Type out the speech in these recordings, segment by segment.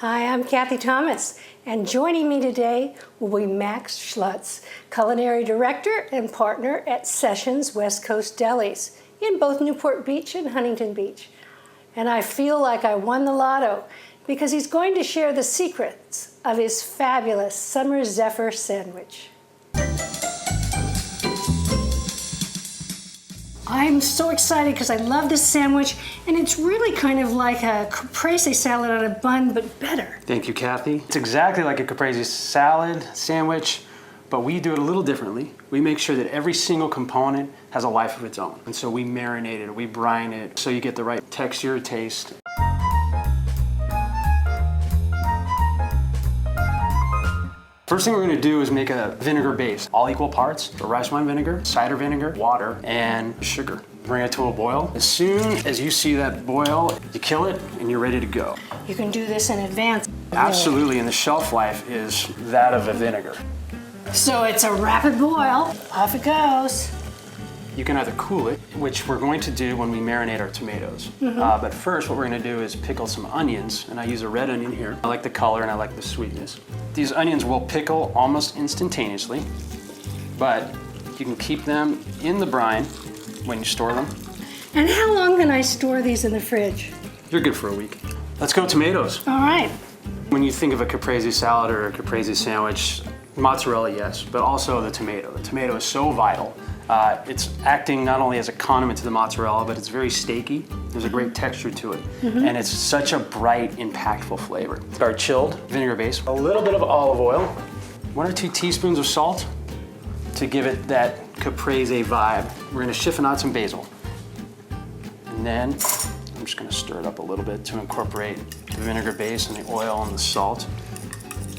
Hi, I'm Cathy Thomas, and joining me today will be Max Schlutz, Culinary Director and Partner at Sessions West Coast Delis in both Newport Beach and Huntington Beach. And I feel like I won the lotto because he's going to share the secrets of his fabulous Summer Zephyr sandwich. I'm so excited because I love this sandwich, and it's really kind of like a caprese salad on a bun, but better. Thank you, Cathy. It's exactly like a caprese salad sandwich, but we do it a little differently. We make sure that every single component has a life of its own. And so we marinate it, we brine it, so you get the right texture, taste. First thing we're going to do is make a vinegar base, all equal parts, rice wine vinegar, cider vinegar, water, and sugar. Bring it to a boil. As soon as you see that boil, you kill it and you're ready to go. You can do this in advance. Absolutely, and the shelf life is that of a vinegar. So it's a rapid boil. Off it goes. You can either cool it, which we're going to do when we marinate our tomatoes. But first, what we're going to do is pickle some onions, and I use a red onion here. I like the color and I like the sweetness. These onions will pickle almost instantaneously, but you can keep them in the brine when you store them. And how long can I store these in the fridge? You're good for a week. Let's go tomatoes. All right. When you think of a caprese salad or a caprese sandwich, mozzarella, yes, but also the tomato. The tomato is so vital. It's acting not only as a condiment to the mozzarella, but it's very steaky. There's a great texture to it. And it's such a bright, impactful flavor. Our chilled vinegar base, a little bit of olive oil, 1 or 2 teaspoons of salt to give it that caprese vibe. We're gonna siphon out some basil. And then I'm just gonna stir it up a little bit to incorporate the vinegar base and the oil and the salt.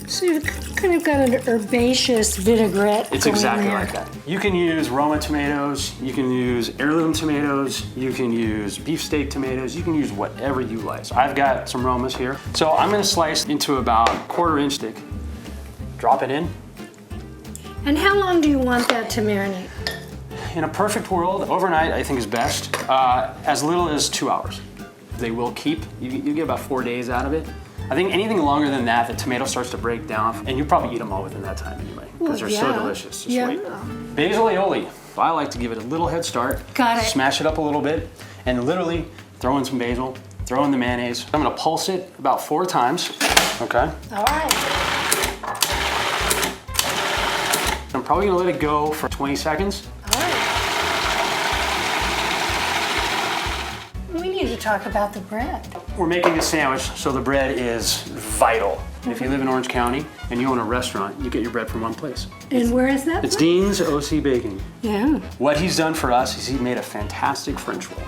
So you've kind of got an herbaceous vinaigrette. It's exactly like that. You can use Roma tomatoes, you can use heirloom tomatoes, you can use beefsteak tomatoes, you can use whatever you like. So I've got some Romas here. So I'm gonna slice into about 1/4 inch thick. Drop it in. And how long do you want that to marinate? In a perfect world, overnight I think is best, as little as 2 hours. They will keep, you get about 4 days out of it. I think anything longer than that, the tomato starts to break down, and you probably eat them all within that time anyway, because they're so delicious. Just wait. Basil Aioli. I like to give it a little head start. Got it. Smash it up a little bit, and literally throw in some basil, throw in the mayonnaise. I'm gonna pulse it about 4 times, okay? All right. I'm probably gonna let it go for 20 seconds. All right. We need to talk about the bread. We're making a sandwich, so the bread is vital. If you live in Orange County and you own a restaurant, you get your bread from one place. And where is that? It's Dean's OC Baking. Yeah. What he's done for us is he made a fantastic French roll,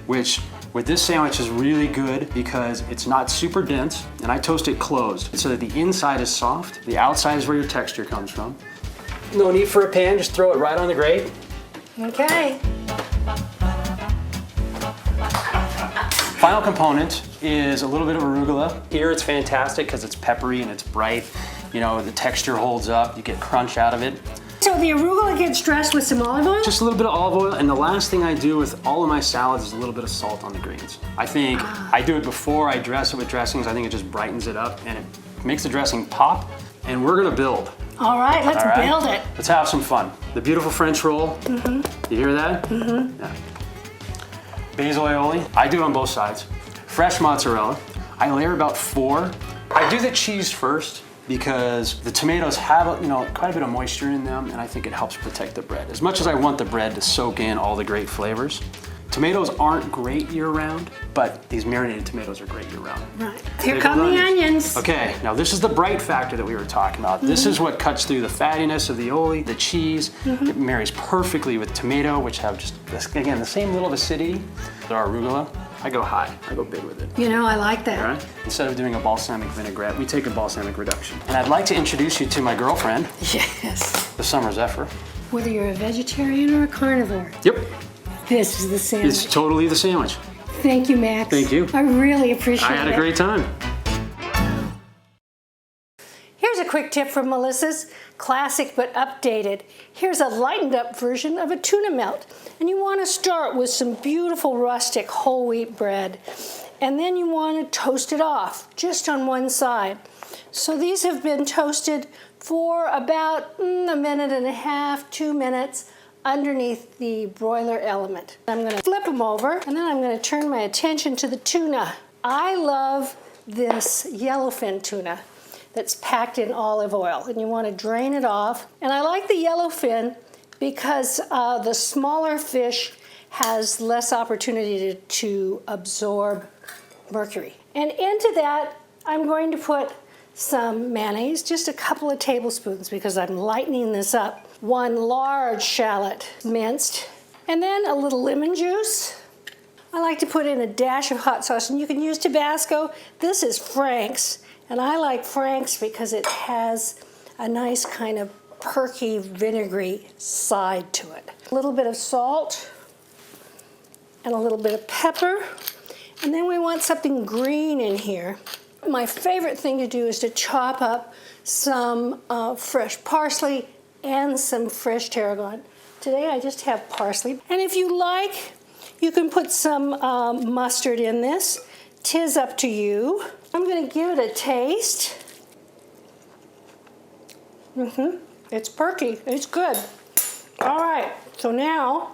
which with this sandwich is really good because it's not super dense, and I toast it closed so that the inside is soft, the outside is where your texture comes from. No need for a pan, just throw it right on the grate. Okay. Final component is a little bit of arugula. Here it's fantastic because it's peppery and it's bright. You know, the texture holds up, you get crunch out of it. So the arugula gets dressed with some olive oil? Just a little bit of olive oil, and the last thing I do with all of my salads is a little bit of salt on the greens. I think I do it before I dress it with dressings. I think it just brightens it up and it makes the dressing pop, and we're gonna build. All right, let's build it. Let's have some fun. The beautiful French roll. You hear that? Yeah. Basil aioli. I do it on both sides. Fresh mozzarella. I layer about 4. I do the cheese first because the tomatoes have, quite a bit of moisture in them, and I think it helps protect the bread. As much as I want the bread to soak in all the great flavors, tomatoes aren't great year-round, but these marinated tomatoes are great year-round. Right. Here come the onions. Okay, now this is the bright factor that we were talking about. This is what cuts through the fattiness of the aioli, the cheese. It marries perfectly with tomato, which have just, again, the same little acidity. Our arugula, I go high. I go big with it. You know, I like that. All right? Instead of doing a balsamic vinaigrette, we take a balsamic reduction. And I'd like to introduce you to my girlfriend. Yes. The Summer Zephyr. Whether you're a vegetarian or a carnivore. Yep. This is the sandwich. It's totally the sandwich. Thank you, Max. Thank you. I really appreciate it. I had a great time. Here's a quick tip from Melissa's, classic but updated. Here's a lightened up version of a tuna melt. And you want to start with some beautiful rustic whole wheat bread. And then you want to toast it off, just on one side. So these have been toasted for about a minute and a half, 2 minutes underneath the broiler element. I'm going to flip them over, and then I'm going to turn my attention to the tuna. I love this yellowfin tuna that's packed in olive oil, and you want to drain it off. And I like the yellowfin because the smaller fish has less opportunity to absorb mercury. And into that, I'm going to put some mayonnaise, just a couple of tablespoons because I'm lightening this up. 1 large shallot minced, and then a little lemon juice. I like to put in a dash of hot sauce, and you can use Tabasco. This is Frank's, and I like Frank's because it has a nice kind of perky, vinegary side to it. A little bit of salt and a little bit of pepper, and then we want something green in here. My favorite thing to do is to chop up some fresh parsley and some fresh tarragon. Today I just have parsley. And if you like, you can put some mustard in this. 'Tis up to you. I'm going to give it a taste. It's perky. It's good. All right, so now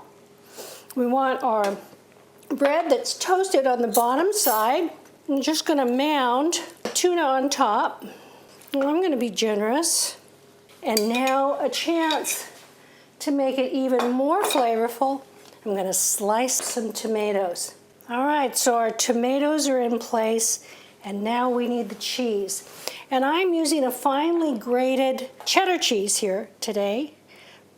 we want our bread that's toasted on the bottom side. I'm just going to mound tuna on top. And I'm going to be generous. And now a chance to make it even more flavorful, I'm going to slice some tomatoes. All right, so our tomatoes are in place, and now we need the cheese. And I'm using a finely grated cheddar cheese here today,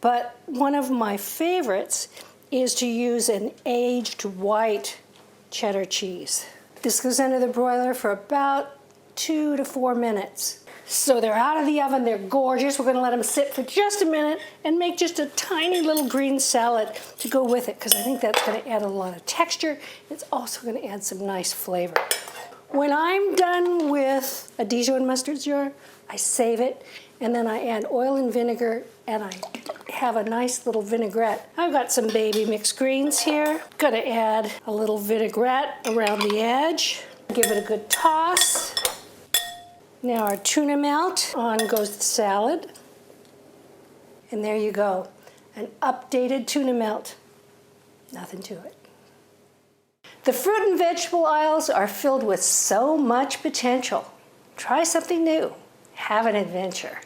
but one of my favorites is to use an aged white cheddar cheese. This goes into the broiler for about 2 to 4 minutes. So they're out of the oven, they're gorgeous. We're gonna let them sit for just a minute and make just a tiny little green salad to go with it, because I think that's gonna add a lot of texture. It's also gonna add some nice flavor. When I'm done with a Dijon mustard jar, I save it, and then I add oil and vinegar, and I have a nice little vinaigrette. I've got some baby mixed greens here. Gonna add a little vinaigrette around the edge. Give it a good toss. Now our tuna melt, on goes the salad. And there you go, an updated tuna melt. Nothing to it. The fruit and vegetable aisles are filled with so much potential. Try something new. Have an adventure.